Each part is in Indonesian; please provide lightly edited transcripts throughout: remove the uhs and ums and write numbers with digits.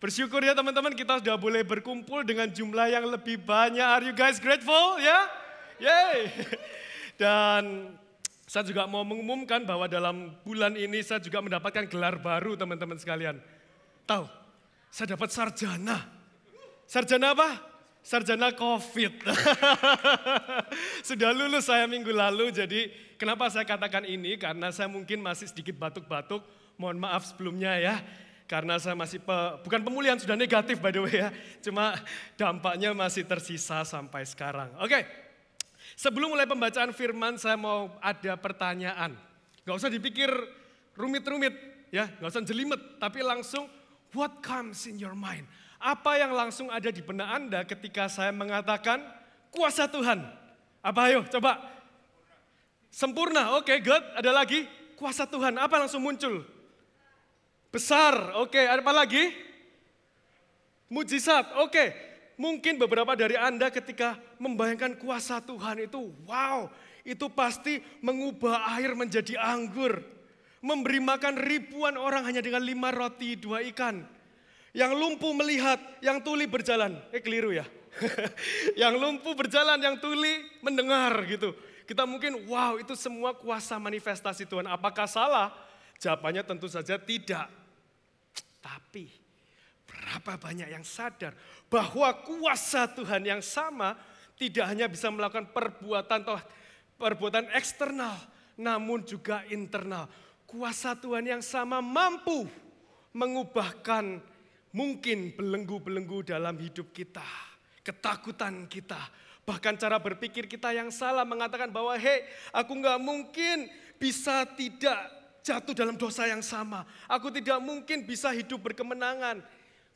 Bersyukur ya teman-teman, kita sudah boleh berkumpul dengan jumlah yang lebih banyak. Are you guys grateful? Ya? Yay! Dan saya juga mau mengumumkan bahwa dalam bulan ini saya juga mendapatkan gelar baru teman-teman sekalian. Tahu, saya dapat sarjana. Sarjana apa? Sarjana COVID. Sudah lulus saya minggu lalu, jadi kenapa saya katakan ini? Karena saya mungkin masih sedikit batuk-batuk, mohon maaf sebelumnya ya. Karena saya masih, bukan pemulihan, sudah negatif by the way ya. Cuma dampaknya masih tersisa sampai sekarang. Oke, sebelum mulai pembacaan firman saya mau ada pertanyaan. Gak usah dipikir rumit-rumit ya, gak usah jelimet. Tapi langsung, what comes in your mind? Apa yang langsung ada di benak Anda ketika saya mengatakan kuasa Tuhan? Apa ayo coba? Sempurna, oke good. Ada lagi? Kuasa Tuhan, apa langsung muncul? Besar, oke. Apa lagi? Mujizat, oke. Mungkin beberapa dari Anda ketika membayangkan kuasa Tuhan itu, wow, itu pasti mengubah air menjadi anggur. Memberi makan ribuan orang hanya dengan 5 roti 2 ikan. Yang lumpuh melihat, yang tuli berjalan. Keliru ya. Yang lumpuh berjalan, yang tuli mendengar gitu. Kita mungkin, wow, itu semua kuasa manifestasi Tuhan. Apakah salah? Jawabannya tentu saja tidak. Tapi berapa banyak yang sadar bahwa kuasa Tuhan yang sama tidak hanya bisa melakukan perbuatan eksternal, namun juga internal. Kuasa Tuhan yang sama mampu mengubahkan mungkin belenggu-belenggu dalam hidup kita, ketakutan kita, bahkan cara berpikir kita yang salah mengatakan bahwa hey, aku nggak mungkin bisa tidak jatuh dalam dosa yang sama. Aku tidak mungkin bisa hidup berkemenangan.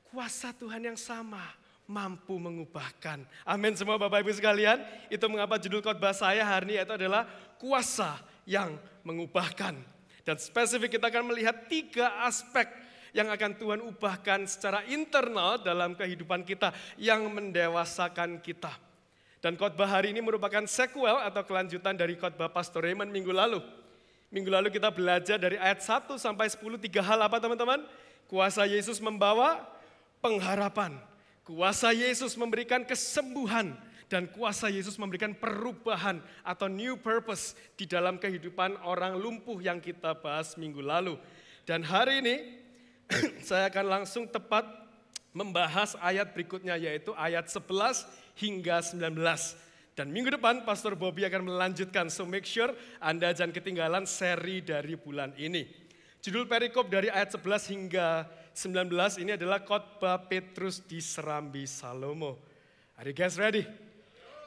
Kuasa Tuhan yang sama mampu mengubahkan. Amin semua Bapak Ibu sekalian. Itu mengapa judul khotbah saya hari ini itu adalah kuasa yang mengubahkan. Dan spesifik kita akan melihat 3 aspek yang akan Tuhan ubahkan secara internal dalam kehidupan kita yang mendewasakan kita. Dan khotbah hari ini merupakan sequel atau kelanjutan dari khotbah Pastor Raymond minggu lalu. Minggu lalu kita belajar dari ayat 1 sampai 10, 3 hal apa teman-teman? Kuasa Yesus membawa pengharapan. Kuasa Yesus memberikan kesembuhan. Dan kuasa Yesus memberikan perubahan atau new purpose di dalam kehidupan orang lumpuh yang kita bahas minggu lalu. Dan hari ini saya akan langsung tepat membahas ayat berikutnya yaitu ayat 11 hingga 19. Dan minggu depan Pastor Bobby akan melanjutkan, so make sure Anda jangan ketinggalan seri dari bulan ini. Judul perikop dari ayat 11 hingga 19 ini adalah khotbah Petrus di Serambi Salomo. Are you guys ready?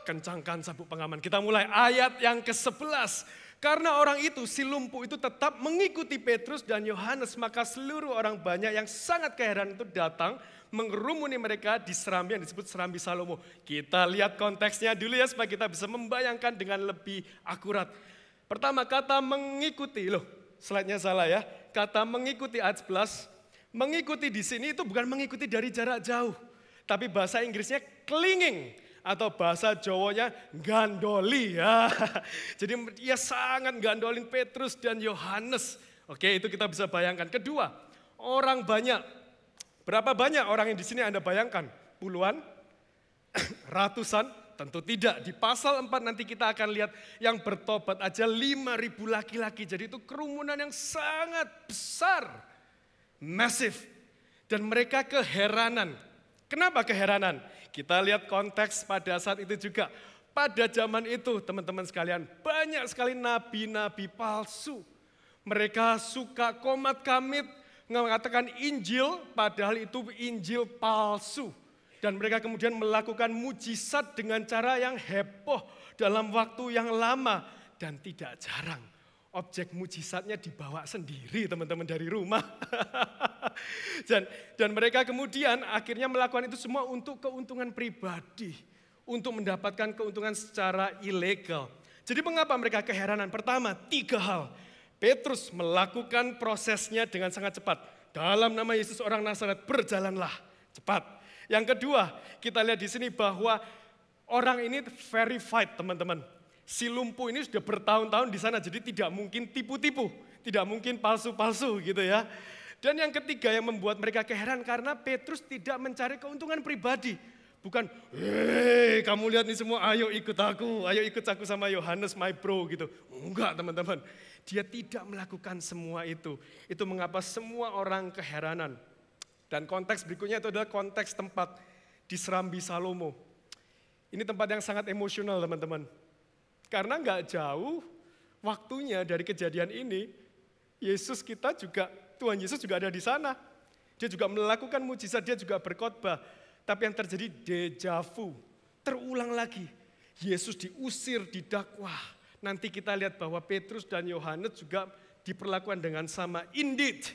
Kencangkan sabuk pengaman. Kita mulai ayat yang ke-11. Karena orang itu, si lumpuh itu tetap mengikuti Petrus dan Yohanes, maka seluruh orang banyak yang sangat keheranan itu datang mengerumuni mereka di serambi yang disebut Serambi Salomo. Kita lihat konteksnya dulu ya supaya kita bisa membayangkan dengan lebih akurat. Pertama kata mengikuti, slide-nya salah ya. Kata mengikuti ayat 11, mengikuti di sini itu bukan mengikuti dari jarak jauh. Tapi bahasa Inggrisnya clinging atau bahasa Jawanya gandoli ya. Jadi dia sangat gandolin Petrus dan Yohanes. Oke, itu kita bisa bayangkan. Kedua, orang banyak. Berapa banyak orang yang di sini Anda bayangkan? Puluhan? Ratusan? Tentu tidak. Di pasal 4 nanti kita akan lihat yang bertobat aja 5.000 laki-laki. Jadi itu kerumunan yang sangat besar. Massive. Dan mereka keheranan. Kenapa keheranan? Kita lihat konteks pada saat itu juga. Pada zaman itu teman-teman sekalian banyak sekali nabi-nabi palsu. Mereka suka komat kamit. Mengatakan Injil, padahal itu Injil palsu. Dan mereka kemudian melakukan mujizat dengan cara yang heboh dalam waktu yang lama. Dan tidak jarang, objek mujizatnya dibawa sendiri teman-teman dari rumah. Dan mereka kemudian akhirnya melakukan itu semua untuk keuntungan pribadi. Untuk mendapatkan keuntungan secara ilegal. Jadi mengapa mereka keheranan? Pertama, 3 hal. Petrus melakukan prosesnya dengan sangat cepat. Dalam nama Yesus orang Nazaret berjalanlah cepat. Yang kedua, kita lihat di sini bahwa orang ini verified teman-teman. Si lumpuh ini sudah bertahun-tahun di sana, jadi tidak mungkin tipu-tipu. Tidak mungkin palsu-palsu gitu ya. Dan yang ketiga yang membuat mereka keheran karena Petrus tidak mencari keuntungan pribadi. Bukan, hei kamu lihat nih semua, ayo ikut aku sama Yohanes my bro gitu. Enggak teman-teman, dia tidak melakukan semua itu. Itu mengapa semua orang keheranan. Dan konteks berikutnya itu adalah konteks tempat di Serambi Salomo. Ini tempat yang sangat emosional teman-teman. Karena enggak jauh waktunya dari kejadian ini, Tuhan Yesus juga ada di sana. Dia juga melakukan mujizat, dia juga berkhotbah. Tapi yang terjadi deja vu, terulang lagi. Yesus diusir, didakwa. Nanti kita lihat bahwa Petrus dan Yohanes juga diperlakukan dengan sama. Indeed,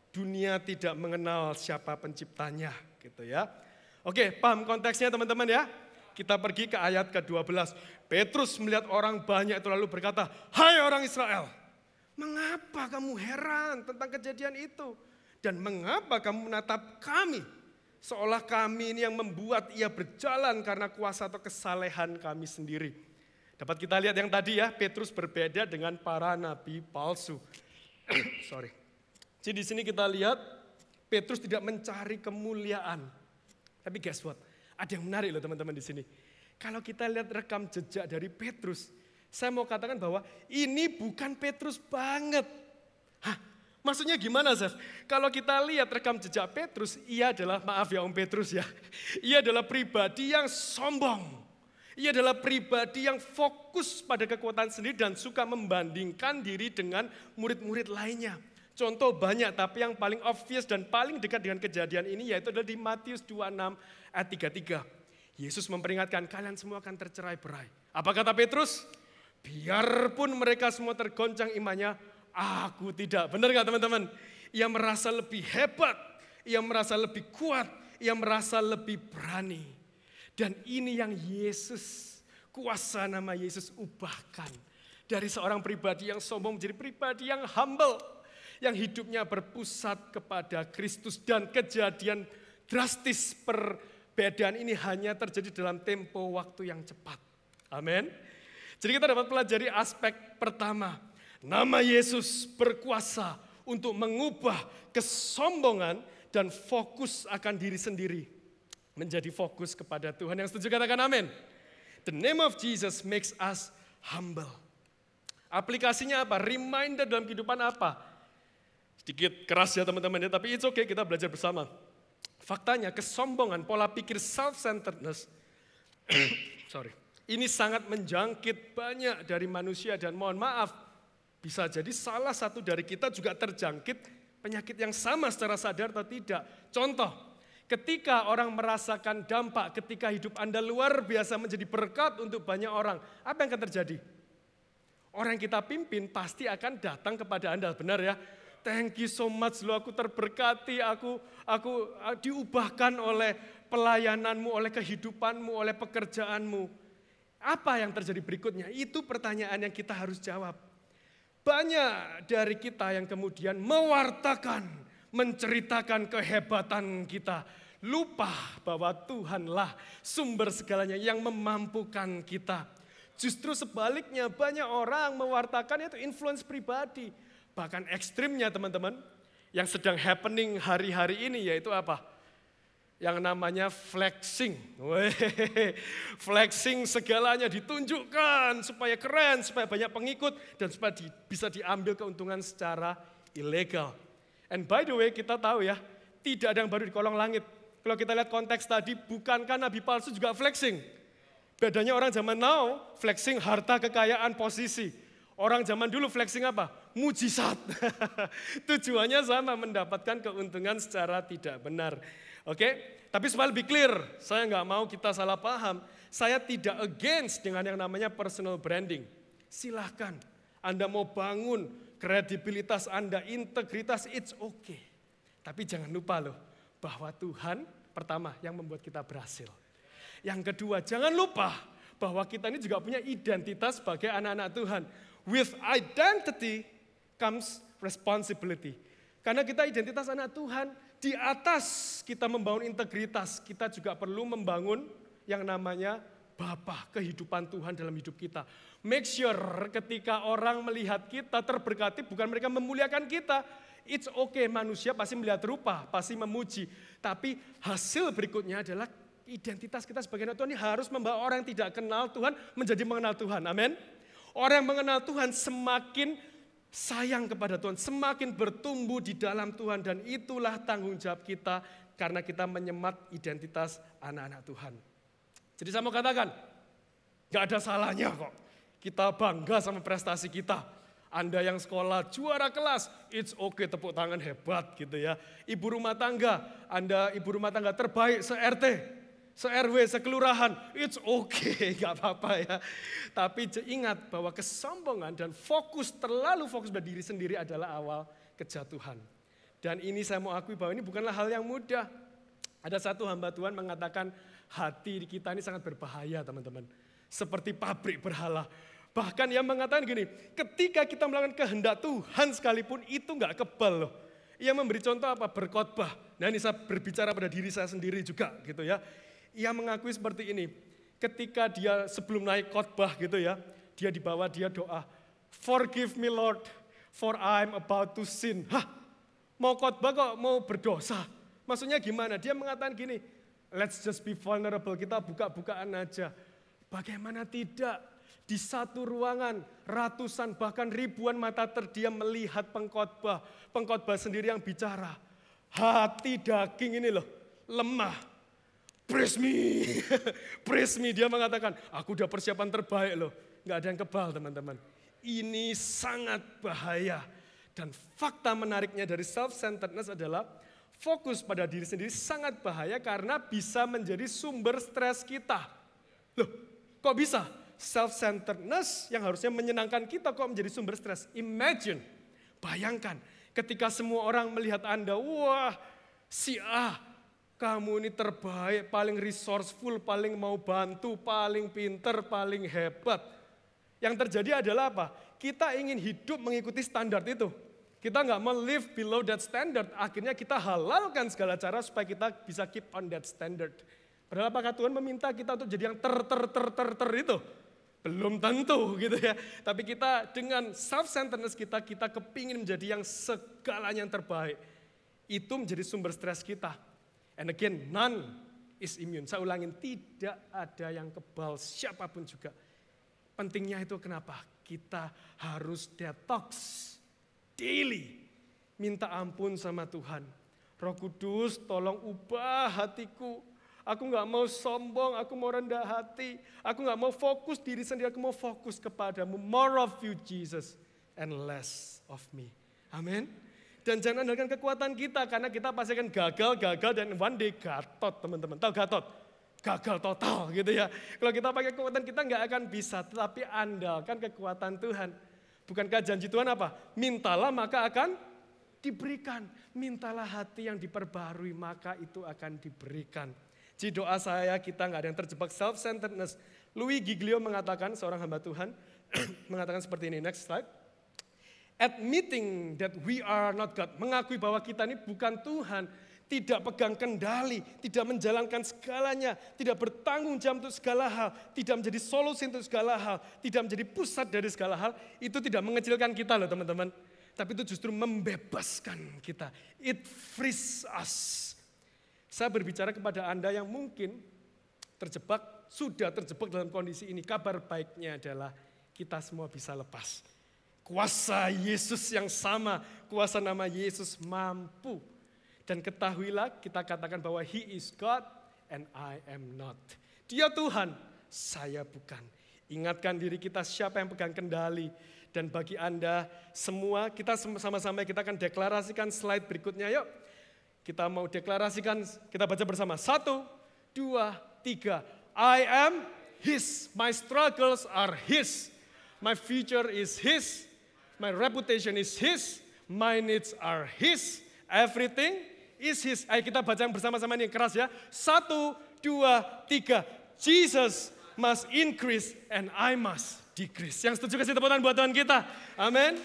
dunia tidak mengenal siapa penciptanya, gitu ya. Oke, paham konteksnya teman-teman ya? Kita pergi ke ayat ke-12. Petrus melihat orang banyak itu lalu berkata, "Hai orang Israel, mengapa kamu heran tentang kejadian itu? Dan mengapa kamu menatap kami? Seolah kami ini yang membuat ia berjalan karena kuasa atau kesalehan kami sendiri." Dapat kita lihat yang tadi ya, Petrus berbeda dengan para nabi palsu. Sorry. Jadi di sini kita lihat Petrus tidak mencari kemuliaan. Tapi guess what? Ada yang menarik loh teman-teman di sini. Kalau kita lihat rekam jejak dari Petrus, saya mau katakan bahwa ini bukan Petrus banget. Hah? Maksudnya gimana, Zef? Kalau kita lihat rekam jejak Petrus, ia adalah, maaf ya Om Petrus ya, ia adalah pribadi yang sombong. Ia adalah pribadi yang fokus pada kekuatan sendiri dan suka membandingkan diri dengan murid-murid lainnya. Contoh banyak, tapi yang paling obvious dan paling dekat dengan kejadian ini yaitu adalah di Matius 26 ayat 33. Yesus memperingatkan, kalian semua akan tercerai-berai. Apa kata Petrus? Biarpun mereka semua tergoncang imannya, aku tidak. Benar gak teman-teman? Ia merasa lebih hebat, ia merasa lebih kuat, ia merasa lebih berani. Dan ini yang Yesus, kuasa nama Yesus ubahkan. Dari seorang pribadi yang sombong menjadi pribadi yang humble. Yang hidupnya berpusat kepada Kristus. Dan kejadian drastis perbedaan ini hanya terjadi dalam tempo waktu yang cepat. Amin. Jadi kita dapat pelajari aspek pertama. Nama Yesus berkuasa untuk mengubah kesombongan dan fokus akan diri sendiri. Menjadi fokus kepada Tuhan. Yang setuju katakan amin. The name of Jesus makes us humble. Aplikasinya apa? Reminder dalam kehidupan apa? Sedikit keras ya teman-teman ya, tapi it's okay, kita belajar bersama. Faktanya kesombongan, pola pikir self-centeredness, ini sangat menjangkit banyak dari manusia dan mohon maaf, bisa jadi salah satu dari kita juga terjangkit penyakit yang sama secara sadar atau tidak. Contoh, ketika orang merasakan dampak, ketika hidup Anda luar biasa menjadi berkat untuk banyak orang, apa yang akan terjadi? Orang yang kita pimpin pasti akan datang kepada Anda, benar ya? Thank you so much, lo aku terberkati, aku diubahkan oleh pelayananmu, oleh kehidupanmu, oleh pekerjaanmu. Apa yang terjadi berikutnya? Itu pertanyaan yang kita harus jawab. Banyak dari kita yang kemudian mewartakan, menceritakan kehebatan kita. Lupa bahwa Tuhanlah sumber segalanya yang memampukan kita. Justru sebaliknya banyak orang mewartakan itu influence pribadi. Bahkan ekstrimnya teman-teman, yang sedang happening hari-hari ini yaitu apa? Yang namanya flexing. Flexing segalanya ditunjukkan supaya keren, supaya banyak pengikut, dan supaya bisa diambil keuntungan secara ilegal. And by the way kita tahu ya, tidak ada yang baru di kolong langit. Kalau kita lihat konteks tadi, bukankah nabi palsu juga flexing? Bedanya orang zaman now, flexing harta, kekayaan, posisi. Orang zaman dulu flexing apa? Mujizat. Tujuannya sama, mendapatkan keuntungan secara tidak benar. Oke, tapi supaya lebih clear, saya nggak mau kita salah paham. Saya tidak against dengan yang namanya personal branding. Silahkan, Anda mau bangun kredibilitas Anda, integritas, it's okay. Tapi jangan lupa loh, bahwa Tuhan pertama yang membuat kita berhasil. Yang kedua, jangan lupa bahwa kita ini juga punya identitas sebagai anak-anak Tuhan. With identity comes responsibility. Karena kita identitas anak Tuhan, di atas kita membangun integritas, kita juga perlu membangun yang namanya Bapa, kehidupan Tuhan dalam hidup kita. Make sure ketika orang melihat kita terberkati, bukan mereka memuliakan kita. It's okay, manusia pasti melihat rupa, pasti memuji. Tapi hasil berikutnya adalah identitas kita sebagai anak Tuhan ini harus membawa orang yang tidak kenal Tuhan menjadi mengenal Tuhan. Amin. Orang yang mengenal Tuhan semakin sayang kepada Tuhan, semakin bertumbuh di dalam Tuhan. Dan itulah tanggung jawab kita karena kita menyemat identitas anak-anak Tuhan. Jadi saya mau katakan, gak ada salahnya kok kita bangga sama prestasi kita. Anda yang sekolah juara kelas, it's okay, tepuk tangan hebat gitu ya. Ibu rumah tangga, Anda ibu rumah tangga terbaik se-RT, se-RW, sekelurahan, it's okay, gak apa-apa ya. Tapi ingat bahwa kesombongan dan terlalu fokus pada diri sendiri adalah awal kejatuhan. Dan ini saya mau akui bahwa ini bukanlah hal yang mudah. Ada satu hamba Tuhan mengatakan hati kita ini sangat berbahaya teman-teman. Seperti pabrik berhala. Bahkan ia mengatakan gini, ketika kita melakukan kehendak Tuhan sekalipun itu enggak kebal loh. Ia memberi contoh apa? Berkhotbah. Nah ini saya berbicara pada diri saya sendiri juga gitu ya. Ia mengakui seperti ini, ketika dia sebelum naik khotbah gitu ya, dia doa, forgive me Lord, for I'm about to sin. Hah, mau khotbah kok mau berdosa? Maksudnya gimana? Dia mengatakan gini, let's just be vulnerable, kita buka-bukaan aja. Bagaimana tidak? Di satu ruangan, ratusan bahkan ribuan mata terdiam melihat pengkhotbah. Pengkhotbah sendiri yang bicara. Hati daging ini loh, lemah. Praise me, praise me. Dia mengatakan, aku udah persiapan terbaik loh. Gak ada yang kebal teman-teman. Ini sangat bahaya. Dan fakta menariknya dari self-centeredness adalah fokus pada diri sendiri sangat bahaya karena bisa menjadi sumber stres kita. Loh, kok bisa? Self-centeredness yang harusnya menyenangkan kita kok menjadi sumber stres. Imagine, bayangkan ketika semua orang melihat Anda, wah si A, kamu ini terbaik, paling resourceful, paling mau bantu, paling pinter, paling hebat. Yang terjadi adalah apa? Kita ingin hidup mengikuti standar itu. Kita nggak mau live below that standard. Akhirnya kita halalkan segala cara supaya kita bisa keep on that standard. Padahal apakah Tuhan meminta kita untuk jadi yang ter itu? Belum tentu gitu ya. Tapi kita dengan self-centeredness kita kepingin menjadi yang segalanya yang terbaik. Itu menjadi sumber stres kita. And again, none is immune. Saya ulangin, tidak ada yang kebal siapapun juga. Pentingnya itu kenapa? Kita harus detox daily. Minta ampun sama Tuhan. Roh Kudus tolong ubah hatiku. Aku gak mau sombong, aku mau rendah hati. Aku gak mau fokus diri sendiri, aku mau fokus kepadamu. More of you Jesus and less of me. Amin. Dan jangan andalkan kekuatan kita, karena kita pasti akan gagal dan one day gatot teman-teman. Tahu gatot? Gagal total gitu ya. Kalau kita pakai kekuatan kita gak akan bisa, tetapi andalkan kekuatan Tuhan. Bukankah janji Tuhan apa? Mintalah maka akan diberikan. Mintalah hati yang diperbarui maka itu akan diberikan. Jadi doa saya kita nggak ada yang terjebak self-centeredness. Louis Giglio mengatakan, seorang hamba Tuhan, mengatakan seperti ini, next slide. Admitting that we are not God, mengakui bahwa kita ini bukan Tuhan, tidak pegang kendali, tidak menjalankan segalanya, tidak bertanggung jawab untuk segala hal, tidak menjadi solusi untuk segala hal, tidak menjadi pusat dari segala hal, itu tidak mengecilkan kita loh teman-teman. Tapi itu justru membebaskan kita. It frees us. Saya berbicara kepada Anda yang mungkin sudah terjebak dalam kondisi ini. Kabar baiknya adalah kita semua bisa lepas. Kuasa Yesus yang sama, kuasa nama Yesus mampu. Dan ketahuilah kita katakan bahwa He is God and I am not. Dia Tuhan, saya bukan. Ingatkan diri kita siapa yang pegang kendali. Dan bagi Anda semua, kita sama-sama kita akan deklarasikan slide berikutnya yuk. Kita mau deklarasikan, kita baca bersama. 1, 2, 3. I am His, my struggles are His. My future is His, my reputation is His, my needs are His, everything is His. Ayo kita baca yang bersama-sama ini keras ya. 1, 2, 3. Jesus must increase and I must decrease. Yang setuju kasih tepuk tangan buat Tuhan kita. Amin.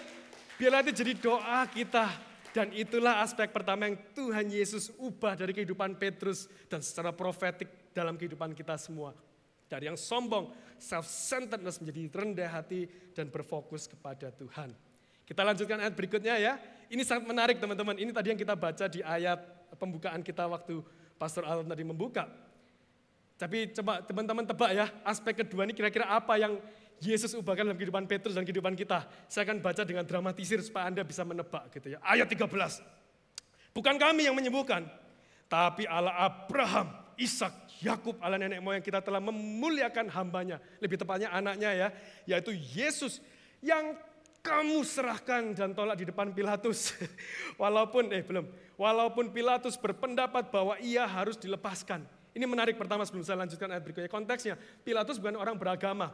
Biarlah itu jadi doa kita. Dan itulah aspek pertama yang Tuhan Yesus ubah dari kehidupan Petrus dan secara profetik dalam kehidupan kita semua. Dari yang sombong, self-centeredness menjadi rendah hati dan berfokus kepada Tuhan. Kita lanjutkan ayat berikutnya ya. Ini sangat menarik teman-teman. Ini tadi yang kita baca di ayat pembukaan kita waktu Pastor Alan tadi membuka. Tapi coba teman-teman tebak ya, aspek kedua ini kira-kira apa yang Yesus ubahkan dalam kehidupan Petrus dan kehidupan kita. Saya akan baca dengan dramatisir supaya Anda bisa menebak gitu ya. Ayat 13. Bukan kami yang menyembuhkan, tapi Allah Abraham, Ishak, Yakub, Allah nenek moyang kita telah memuliakan hambanya. Lebih tepatnya anaknya ya, yaitu Yesus yang kamu serahkan dan tolak di depan Pilatus. Walaupun Pilatus berpendapat bahwa ia harus dilepaskan. Ini menarik pertama sebelum saya lanjutkan ayat berikutnya. Konteksnya, Pilatus bukan orang beragama.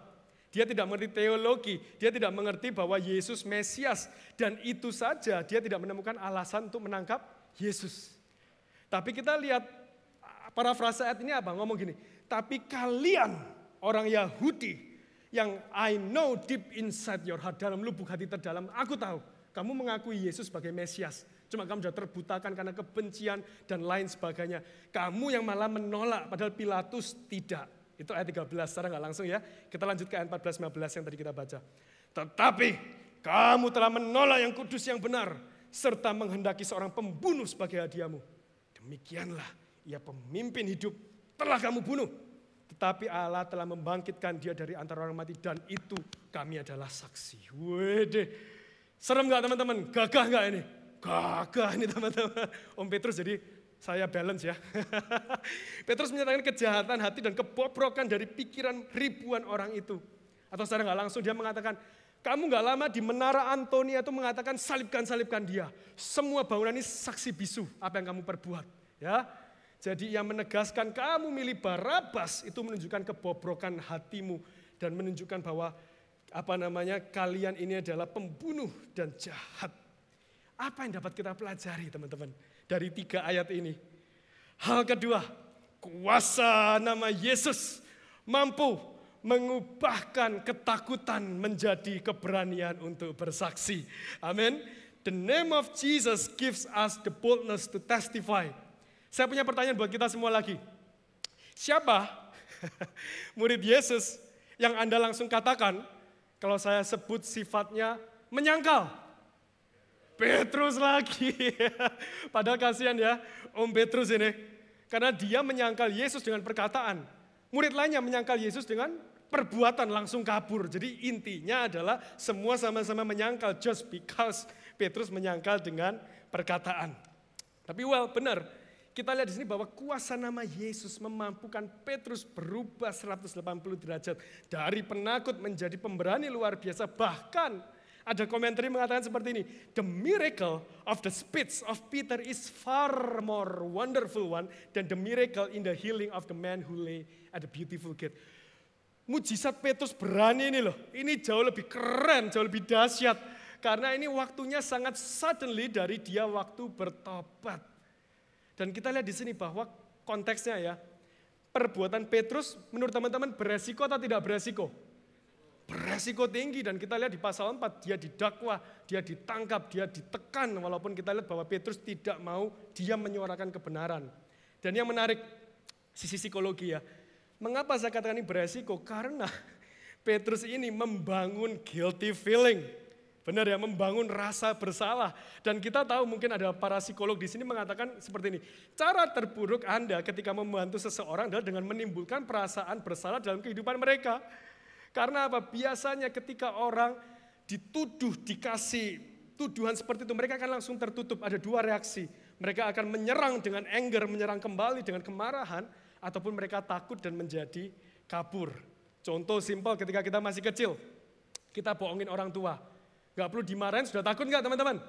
Dia tidak mengerti teologi, dia tidak mengerti bahwa Yesus Mesias. Dan itu saja dia tidak menemukan alasan untuk menangkap Yesus. Tapi kita lihat parafrase ayat ini apa? Ngomong gini, tapi kalian orang Yahudi yang I know deep inside your heart, dalam lubuk hati terdalam, aku tahu kamu mengakui Yesus sebagai Mesias. Cuma kamu sudah terbutakan karena kebencian dan lain sebagainya. Kamu yang malah menolak, padahal Pilatus tidak. Itu ayat 13, secara nggak langsung ya. Kita lanjut ke ayat 14-15 yang tadi kita baca. Tetapi kamu telah menolak yang kudus yang benar, serta menghendaki seorang pembunuh sebagai hadiahmu. Demikianlah ia pemimpin hidup telah kamu bunuh. Tetapi Allah telah membangkitkan dia dari antara orang mati dan itu kami adalah saksi. Wede, serem nggak teman-teman? Gagah nggak ini? Gagah ini teman-teman. Om Petrus jadi saya balance ya. Petrus menyatakan kejahatan hati dan kebobrokan dari pikiran ribuan orang itu. Atau secara nggak langsung dia mengatakan, kamu nggak lama di menara Antonia itu mengatakan salibkan dia. Semua bangunan ini saksi bisu apa yang kamu perbuat. Ya, jadi yang menegaskan kamu milih Barabas itu menunjukkan kebobrokan hatimu dan menunjukkan bahwa kalian ini adalah pembunuh dan jahat. Apa yang dapat kita pelajari teman-teman dari 3 ayat ini? Hal kedua, kuasa nama Yesus mampu mengubahkan ketakutan menjadi keberanian untuk bersaksi. Amin. The name of Jesus gives us the boldness to testify. Saya punya pertanyaan buat kita semua lagi. Siapa murid Yesus yang Anda langsung katakan kalau saya sebut sifatnya menyangkal? Petrus lagi. Padahal kasihan ya Om Petrus ini. Karena dia menyangkal Yesus dengan perkataan. Murid lainnya menyangkal Yesus dengan perbuatan, langsung kabur. Jadi intinya adalah semua sama-sama menyangkal just because Petrus menyangkal dengan perkataan. Tapi benar. Kita lihat di sini bahwa kuasa nama Yesus memampukan Petrus berubah 180 derajat. Dari penakut menjadi pemberani luar biasa. Bahkan ada komentar yang mengatakan seperti ini. The miracle of the speech of Peter is far more wonderful one than the miracle in the healing of the man who lay at the beautiful gate. Mujizat Petrus berani ini loh. Ini jauh lebih keren, jauh lebih dahsyat. Karena ini waktunya sangat suddenly dari dia waktu bertobat. Dan kita lihat di sini bahwa konteksnya ya. Perbuatan Petrus menurut teman-teman beresiko atau tidak beresiko? Beresiko tinggi dan kita lihat di pasal 4 dia didakwa, dia ditangkap, dia ditekan walaupun kita lihat bahwa Petrus tidak mau dia menyuarakan kebenaran. Dan yang menarik sisi psikologi ya. Mengapa saya katakan ini beresiko? Karena Petrus ini membangun guilty feeling. Benar ya, membangun rasa bersalah. Dan kita tahu mungkin ada para psikolog di sini mengatakan seperti ini. Cara terburuk Anda ketika membantu seseorang adalah dengan menimbulkan perasaan bersalah dalam kehidupan mereka. Karena apa? Biasanya ketika orang dituduh, dikasih tuduhan seperti itu, mereka akan langsung tertutup. Ada 2 reaksi. Mereka akan menyerang dengan anger, menyerang kembali dengan kemarahan, ataupun mereka takut dan menjadi kabur. Contoh simpel ketika kita masih kecil, kita bohongin orang tua. Gak perlu dimarahin, sudah takut gak teman-teman?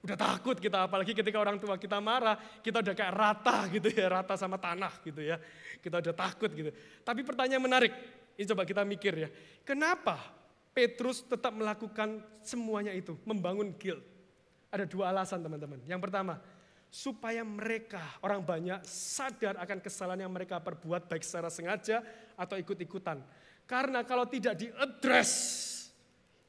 Udah takut kita, apalagi ketika orang tua kita marah, kita udah kayak rata gitu ya, rata sama tanah gitu ya. Kita udah takut gitu. Tapi pertanyaan menarik. Ini coba kita mikir ya, kenapa Petrus tetap melakukan semuanya itu, membangun guilt? Ada 2 alasan teman-teman. Yang pertama, supaya mereka, orang banyak sadar akan kesalahan yang mereka perbuat baik secara sengaja atau ikut-ikutan. Karena kalau tidak diadres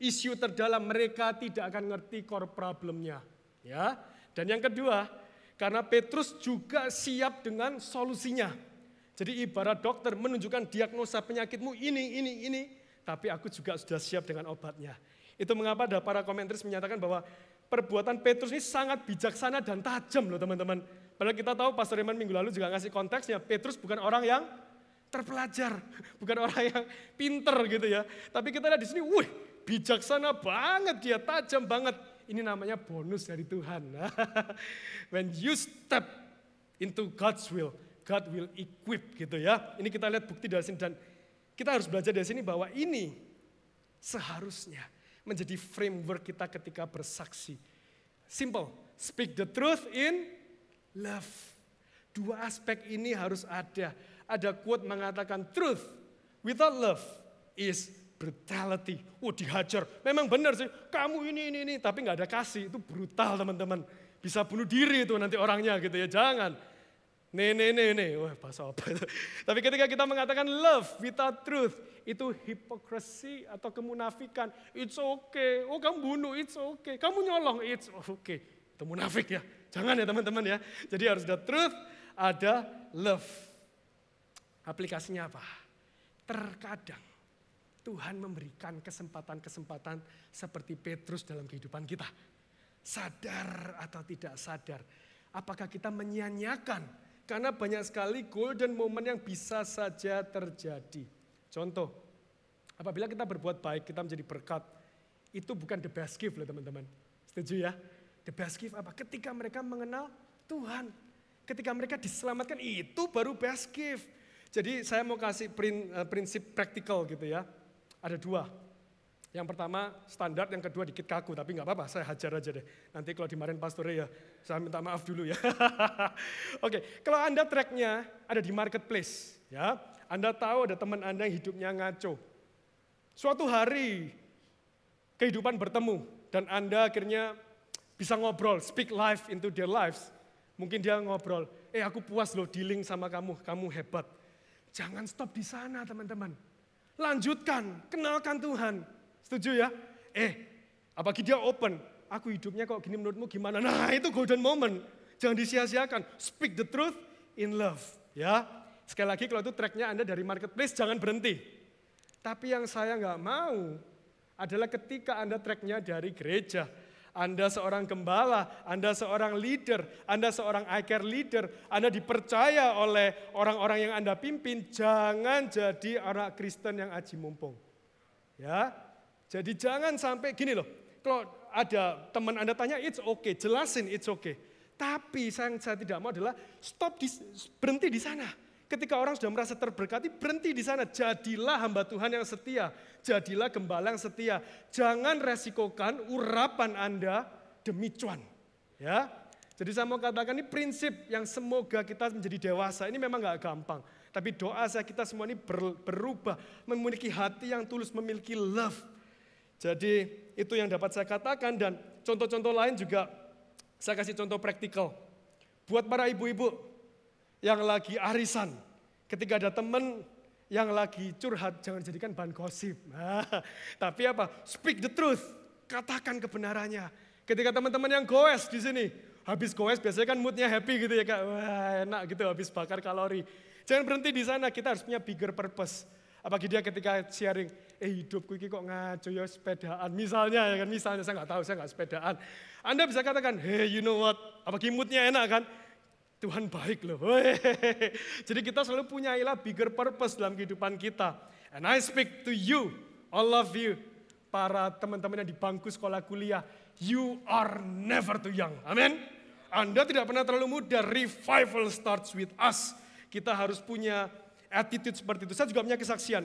isu terdalam, mereka tidak akan ngerti core problemnya. Ya. Dan yang kedua, karena Petrus juga siap dengan solusinya. Jadi ibarat dokter menunjukkan diagnosa penyakitmu ini, tapi aku juga sudah siap dengan obatnya. Itu mengapa ada para komentaris menyatakan bahwa perbuatan Petrus ini sangat bijaksana dan tajam loh teman-teman. Padahal kita tahu Pastor Eman minggu lalu juga ngasih konteksnya, Petrus bukan orang yang terpelajar, bukan orang yang pinter gitu ya. Tapi kita lihat di sini, wih bijaksana banget dia, tajam banget. Ini namanya bonus dari Tuhan. When you step into God's will, God will equip gitu ya. Ini kita lihat bukti dari sini dan kita harus belajar dari sini bahwa ini seharusnya menjadi framework kita ketika bersaksi. Simple, speak the truth in love. Dua aspek ini harus ada. Ada quote mengatakan truth without love is brutality. Dihajar. Memang benar sih, kamu ini. Tapi nggak ada kasih, itu brutal teman-teman. Bisa bunuh diri itu nanti orangnya gitu ya, jangan. Wah bahasa apa itu. Tapi ketika kita mengatakan love without truth, itu hipokrisi atau kemunafikan. It's okay, kamu bunuh, it's okay. Kamu nyolong, it's okay. Itu munafik ya, jangan ya teman-teman ya. Jadi harus ada truth, ada love. Aplikasinya apa? Terkadang Tuhan memberikan kesempatan-kesempatan seperti Petrus dalam kehidupan kita. Sadar atau tidak sadar, apakah kita menyia-nyiakan? Karena banyak sekali golden moment yang bisa saja terjadi. Contoh, apabila kita berbuat baik, kita menjadi berkat, itu bukan the best gift loh teman-teman. Setuju ya? The best gift apa? Ketika mereka mengenal Tuhan. Ketika mereka diselamatkan, itu baru best gift. Jadi saya mau kasih prinsip praktikal gitu ya. Ada dua. Yang pertama standar, yang kedua dikit kaku, tapi nggak apa-apa, saya hajar aja deh. Nanti kalau dimarahin pastornya ya, saya minta maaf dulu ya. Oke, kalau Anda tracknya ada di marketplace, ya, Anda tahu ada teman Anda yang hidupnya ngaco. Suatu hari kehidupan bertemu dan Anda akhirnya bisa ngobrol, speak life into their lives. Mungkin dia ngobrol, aku puas loh dealing sama kamu, kamu hebat. Jangan stop di sana teman-teman. Lanjutkan, kenalkan Tuhan. Setuju ya? Apalagi dia open. Aku hidupnya kok gini menurutmu gimana? Nah itu golden moment. Jangan disia-siakan. Speak the truth in love. Ya, sekali lagi kalau itu tracknya Anda dari marketplace jangan berhenti. Tapi yang saya nggak mau adalah ketika Anda tracknya dari gereja. Anda seorang gembala, Anda seorang leader, Anda seorang I-Care leader, Anda dipercaya oleh orang-orang yang Anda pimpin, jangan jadi anak Kristen yang aji mumpung. Ya, jadi jangan sampai gini loh, kalau ada teman Anda tanya, it's okay, jelasin it's okay. Tapi yang saya tidak mau adalah berhenti di sana. Ketika orang sudah merasa terberkati, berhenti di sana. Jadilah hamba Tuhan yang setia, jadilah gembala yang setia. Jangan resikokan urapan Anda demi cuan. Ya, jadi saya mau katakan ini prinsip yang semoga kita menjadi dewasa. Ini memang gak gampang. Tapi doa saya kita semua ini berubah, memiliki hati yang tulus, memiliki love. Jadi itu yang dapat saya katakan dan contoh-contoh lain juga saya kasih contoh praktikal. Buat para ibu-ibu yang lagi arisan, ketika ada teman yang lagi curhat, jangan jadikan bahan gosip. Tapi apa? Speak the truth, katakan kebenarannya. Ketika teman-teman yang goes di sini, habis goes biasanya kan moodnya happy gitu ya Kak. Wah enak gitu habis bakar kalori. Jangan berhenti di sana, kita harus punya bigger purpose. Apalagi dia ketika sharing, hidupku ini kok ngaco ya sepedaan. Misalnya ya kan, misalnya saya nggak tahu, saya nggak sepedaan. Anda bisa katakan, hey you know what, apalagi moodnya enak kan. Tuhan baik loh. Jadi kita selalu punyailah bigger purpose dalam kehidupan kita. And I speak to you, all of you, para teman-teman yang di bangku sekolah kuliah. You are never too young. Amin. Anda tidak pernah terlalu muda. Revival starts with us. Kita harus punya attitude seperti itu. Saya juga punya kesaksian.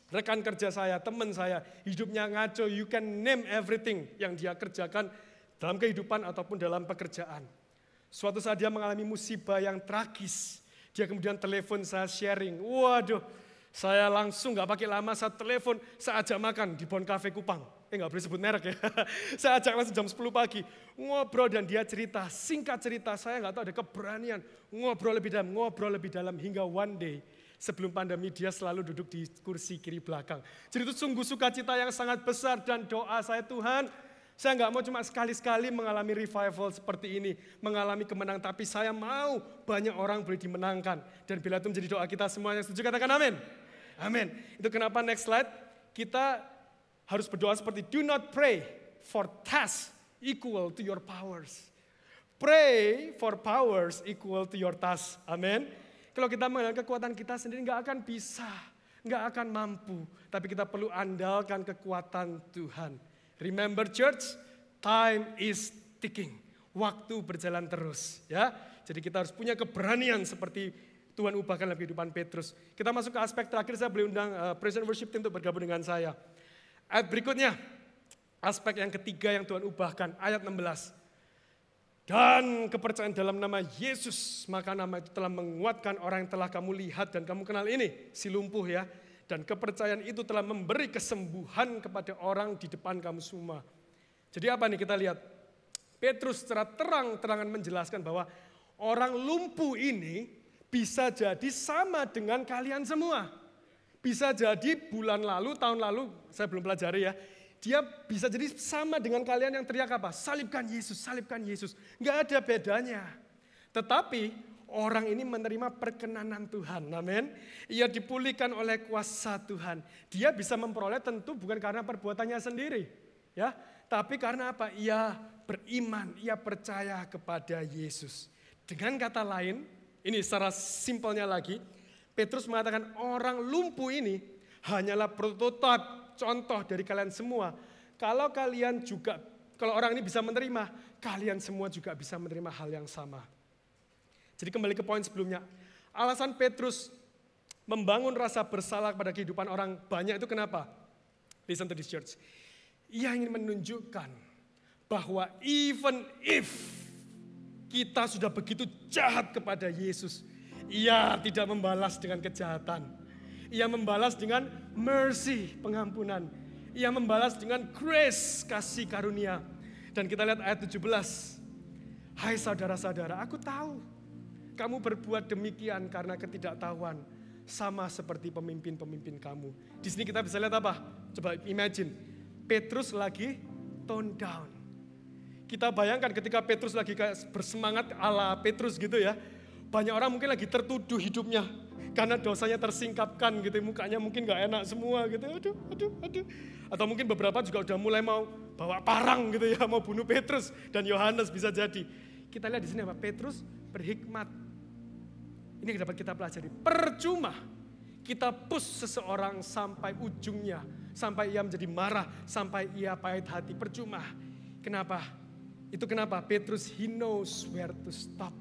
Rekan kerja saya, teman saya, hidupnya ngaco. You can name everything yang dia kerjakan dalam kehidupan ataupun dalam pekerjaan. Suatu saat dia mengalami musibah yang tragis. Dia kemudian telepon saya sharing. Waduh, saya langsung gak pakai lama, saya telepon, saya ajak makan di Bon Cafe Kupang. Gak boleh sebut merek ya. Saya ajak langsung jam 10 pagi. Ngobrol dan dia cerita, singkat cerita, saya gak tahu ada keberanian. Ngobrol lebih dalam hingga one day. Sebelum pandemi dia selalu duduk di kursi kiri belakang. Jadi itu sungguh sukacita yang sangat besar dan doa saya Tuhan. Saya nggak mau cuma sekali-sekali mengalami revival seperti ini, mengalami kemenangan, tapi saya mau banyak orang boleh dimenangkan. Dan bila itu menjadi doa kita semuanya, setuju katakan amin. Amin. Itu kenapa next slide, kita harus berdoa seperti, do not pray for tasks equal to your powers. Pray for powers equal to your tasks. Amin. Kalau kita mengandalkan kekuatan kita sendiri nggak akan bisa, nggak akan mampu. Tapi kita perlu andalkan kekuatan Tuhan. Remember church, time is ticking. Waktu berjalan terus, ya. Jadi kita harus punya keberanian seperti Tuhan ubahkan dalam kehidupan Petrus. Kita masuk ke aspek terakhir, saya boleh undang Praise and Worship Team untuk bergabung dengan saya. Ayat berikutnya, aspek yang ketiga yang Tuhan ubahkan, ayat 16. Dan kepercayaan dalam nama Yesus, maka nama itu telah menguatkan orang yang telah kamu lihat dan kamu kenal ini, si lumpuh ya. Dan kepercayaan itu telah memberi kesembuhan kepada orang di depan kamu semua. Jadi apa nih kita lihat? Petrus secara terang-terangan menjelaskan bahwa orang lumpuh ini bisa jadi sama dengan kalian semua. Bisa jadi bulan lalu, tahun lalu, saya belum pelajari ya. Dia bisa jadi sama dengan kalian yang teriak apa? Salibkan Yesus, salibkan Yesus. Nggak ada bedanya. Tetapi orang ini menerima perkenanan Tuhan. Amin. Ia dipulihkan oleh kuasa Tuhan. Dia bisa memperoleh tentu bukan karena perbuatannya sendiri. Ya, tapi karena apa? Ia beriman, ia percaya kepada Yesus. Dengan kata lain, ini secara simpelnya lagi, Petrus mengatakan orang lumpuh ini hanyalah prototipe, contoh dari kalian semua. Kalau kalian juga, kalau orang ini bisa menerima, kalian semua juga bisa menerima hal yang sama. Jadi kembali ke poin sebelumnya, alasan Petrus membangun rasa bersalah pada kehidupan orang banyak itu kenapa? Listen to this church. Ia ingin menunjukkan bahwa even if kita sudah begitu jahat kepada Yesus, ia tidak membalas dengan kejahatan. Ia membalas dengan mercy, pengampunan. Ia membalas dengan grace, kasih karunia. Dan kita lihat ayat 17. Hai saudara-saudara, aku tahu kamu berbuat demikian karena ketidaktahuan, sama seperti pemimpin-pemimpin kamu. Di sini kita bisa lihat apa? Coba imagine, Petrus lagi tone down. Kita bayangkan ketika Petrus lagi kayak bersemangat ala Petrus gitu ya. Banyak orang mungkin lagi tertuduh hidupnya. Karena dosanya tersingkapkan gitu. Mukanya mungkin gak enak semua gitu. Aduh. Atau mungkin beberapa juga udah mulai mau bawa parang gitu ya. Mau bunuh Petrus dan Yohanes bisa jadi. Kita lihat di sini apa? Petrus berhikmat. Ini yang dapat kita pelajari. Percuma kita push seseorang sampai ujungnya. Sampai ia menjadi marah. Sampai ia pahit hati. Percuma. Kenapa? Itu kenapa Petrus he knows where to stop.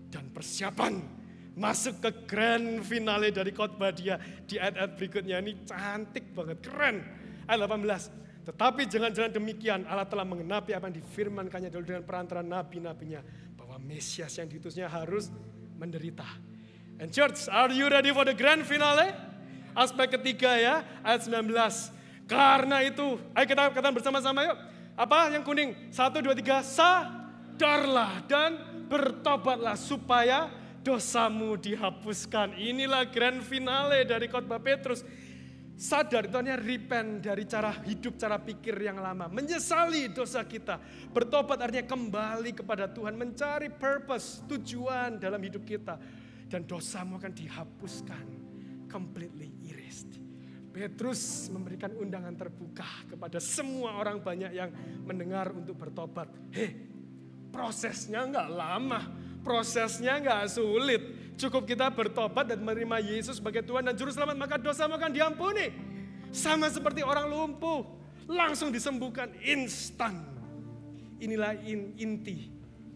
Dan persiapan masuk ke grand finale dari khotbah dia di ayat-ayat berikutnya. Ini cantik banget, keren. Ayat 18. Tetapi jangan-jangan demikian, Allah telah mengenapi apa yang difirmankannya dulu dengan perantara nabi-nabinya. Bahwa Mesias yang diutusnya harus menderita. And church, are you ready for the grand finale? Aspek ketiga ya, ayat 19. Karena itu, ayo kita katakan bersama-sama yuk. Apa yang kuning? 1, 2, 3, sadarlah dan bertobatlah supaya dosamu dihapuskan. Inilah grand finale dari khotbah Petrus. Sadar itu artinya repent dari cara hidup, cara pikir yang lama. Menyesali dosa kita. Bertobat artinya kembali kepada Tuhan. Mencari purpose, tujuan dalam hidup kita. Dan dosamu akan dihapuskan. Completely erased. Petrus memberikan undangan terbuka kepada semua orang banyak yang mendengar untuk bertobat. Prosesnya nggak lama, prosesnya nggak sulit. Cukup kita bertobat dan menerima Yesus sebagai Tuhan dan Juru Selamat, maka dosamu akan diampuni. Sama seperti orang lumpuh, langsung disembuhkan instan. Inilah inti,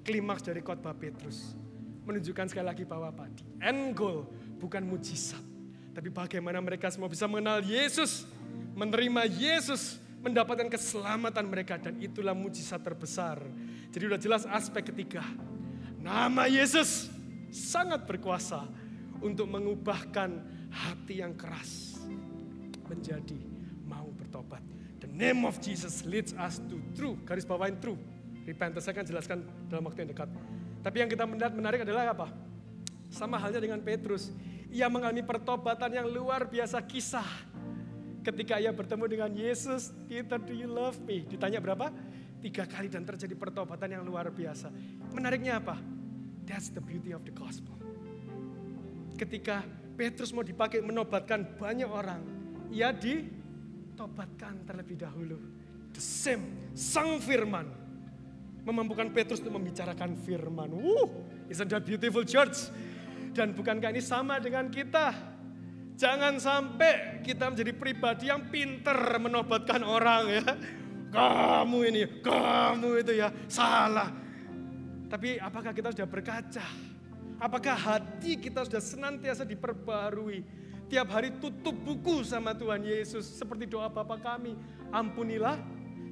klimaks dari khotbah Petrus. Menunjukkan sekali lagi bahwa apa? The end goal bukan mujizat. Tapi bagaimana mereka semua bisa mengenal Yesus, menerima Yesus, mendapatkan keselamatan mereka. Dan itulah mujizat terbesar. Jadi udah jelas aspek ketiga. Nama Yesus sangat berkuasa untuk mengubahkan hati yang keras menjadi mau bertobat. The name of Jesus leads us to true, garis bawahin true repentance. Saya akan jelaskan dalam waktu yang dekat. Tapi yang kita melihat menarik adalah apa? Sama halnya dengan Petrus. Ia mengalami pertobatan yang luar biasa kisah. Ketika ia bertemu dengan Yesus, Peter, do you love me? Ditanya berapa? 3 kali dan terjadi pertobatan yang luar biasa. Menariknya apa? That's the beauty of the gospel. Ketika Petrus mau dipakai menobatkan banyak orang, ia tobatkan terlebih dahulu. The same, sang firman memampukan Petrus untuk membicarakan firman. Isn't that beautiful, church? Dan bukankah ini sama dengan kita? Jangan sampai kita menjadi pribadi yang pinter menobatkan orang ya. Kamu ini, kamu itu ya, salah. Tapi apakah kita sudah berkaca? Apakah hati kita sudah senantiasa diperbarui? Tiap hari tutup buku sama Tuhan Yesus. Seperti doa Bapa kami, ampunilah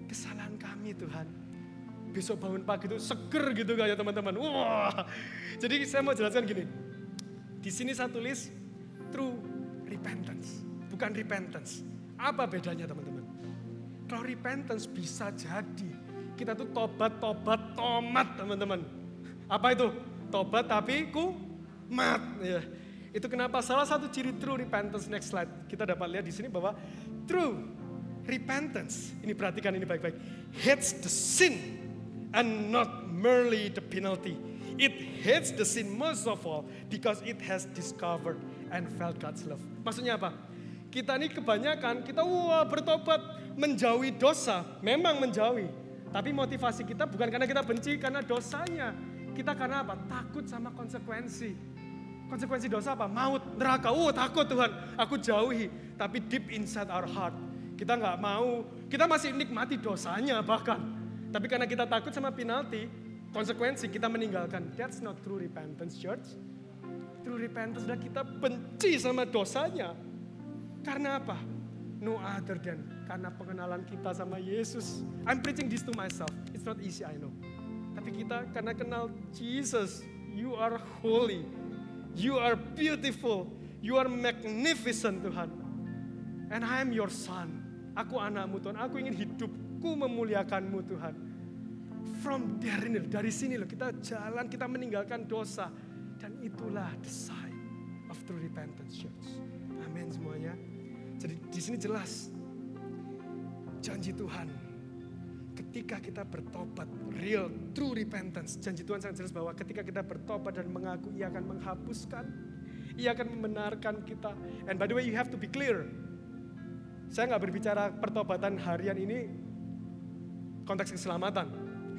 kesalahan kami Tuhan. Besok bangun pagi itu seger gitu kan ya teman-teman. Wah, jadi saya mau jelaskan gini. Di sini saya tulis true repentance, bukan repentance. Apa bedanya teman-teman? Kalau repentance bisa jadi kita tuh tobat tomat teman-teman. Apa itu? Tobat tapi kumat. Ya. Itu kenapa salah satu ciri true repentance, next slide. Kita dapat lihat di sini bahwa true repentance, ini perhatikan ini baik-baik, hates the sin and not merely the penalty. It hates the sin most of all because it has discovered and felt God's love. Maksudnya apa? Kita ini kebanyakan, kita bertobat, menjauhi dosa, memang menjauhi. Tapi motivasi kita bukan karena kita benci, karena dosanya. Kita karena apa? Takut sama konsekuensi. Konsekuensi dosa apa? Maut, neraka. Takut Tuhan, aku jauhi. Tapi deep inside our heart, kita nggak mau, kita masih nikmati dosanya bahkan. Tapi karena kita takut sama penalti, konsekuensi kita meninggalkan. That's not true repentance, church. True repentance adalah kita benci sama dosanya. Karena apa? No other than karena pengenalan kita sama Yesus. I'm preaching this to myself. It's not easy, I know. Tapi kita karena kenal Jesus, you are holy, you are beautiful, you are magnificent Tuhan. And I am your son. Aku anakmu Tuhan, aku ingin hidupku memuliakanmu Tuhan. From there ini, dari sini loh kita jalan, kita meninggalkan dosa. Dan itulah the sign of true repentance, church. Amin semuanya. Jadi di sini jelas janji Tuhan. Ketika kita bertobat, real true repentance, janji Tuhan sangat jelas bahwa ketika kita bertobat dan mengaku, Ia akan menghapuskan, Ia akan membenarkan kita. And by the way, you have to be clear. Saya nggak berbicara pertobatan harian ini konteks keselamatan.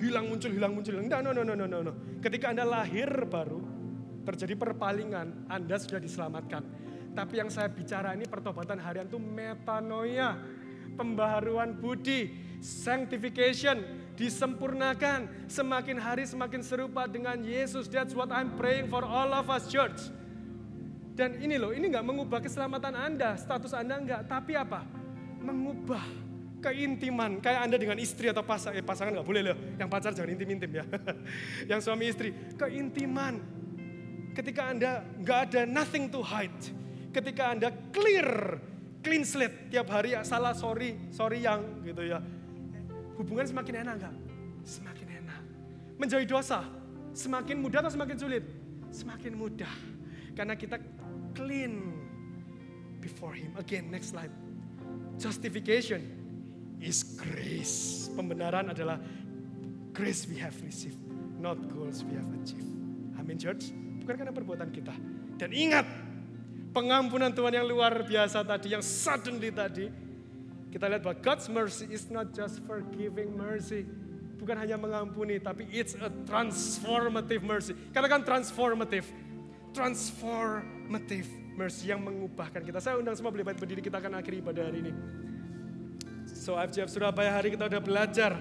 Hilang muncul. No. Ketika Anda lahir baru, terjadi perpalingan, Anda sudah diselamatkan. Tapi yang saya bicara ini pertobatan harian itu metanoia, pembaharuan budi, sanctification, disempurnakan, semakin hari semakin serupa dengan Yesus. That's what I'm praying for all of us, church. Dan ini loh, ini nggak mengubah keselamatan Anda, status Anda enggak, tapi apa? Mengubah keintiman, kayak Anda dengan istri atau pasangan nggak boleh loh, yang pacar jangan intim-intim ya. Yang suami istri, keintiman. Ketika Anda nggak ada nothing to hide, ketika Anda clean slate, tiap hari salah sorry yang gitu ya. Hubungan semakin enak enggak? Semakin enak. Menjauhi dosa, semakin mudah atau semakin sulit? Semakin mudah. Karena kita clean before Him. Again, next slide. Justification is grace. Pembenaran adalah grace we have received, not goals we have achieved. Amin, church. Bukan karena perbuatan kita. Dan ingat, pengampunan Tuhan yang luar biasa tadi, yang suddenly tadi, kita lihat bahwa God's mercy is not just forgiving mercy. Bukan hanya mengampuni, tapi it's a transformative mercy. Katakan transformative. Transformative mercy yang mengubahkan kita. Saya undang semua boleh berdiri, kita akan akhiri ibadah hari ini. So FGF Surabaya hari kita udah belajar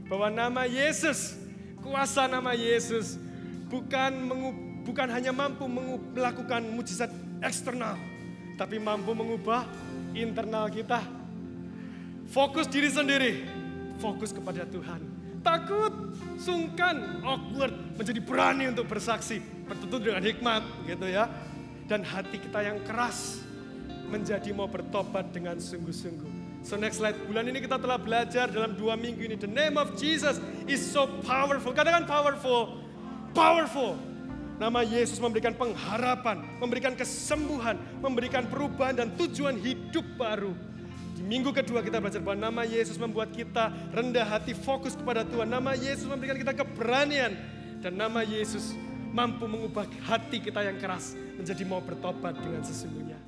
bahwa nama Yesus, kuasa nama Yesus bukan hanya mampu melakukan mujizat eksternal, tapi mampu mengubah internal kita. Fokus diri sendiri, fokus kepada Tuhan. Takut, sungkan, awkward, menjadi berani untuk bersaksi, tentu dengan hikmat gitu ya. Dan hati kita yang keras menjadi mau bertobat dengan sungguh-sungguh. So next slide, bulan ini kita telah belajar dalam 2 minggu ini, the name of Jesus is so powerful. Katakan powerful, powerful. Nama Yesus memberikan pengharapan, memberikan kesembuhan, memberikan perubahan dan tujuan hidup baru. Di minggu kedua kita belajar bahwa nama Yesus membuat kita rendah hati, fokus kepada Tuhan. Nama Yesus memberikan kita keberanian. Dan nama Yesus mampu mengubah hati kita yang keras menjadi mau bertobat dengan sesungguhnya.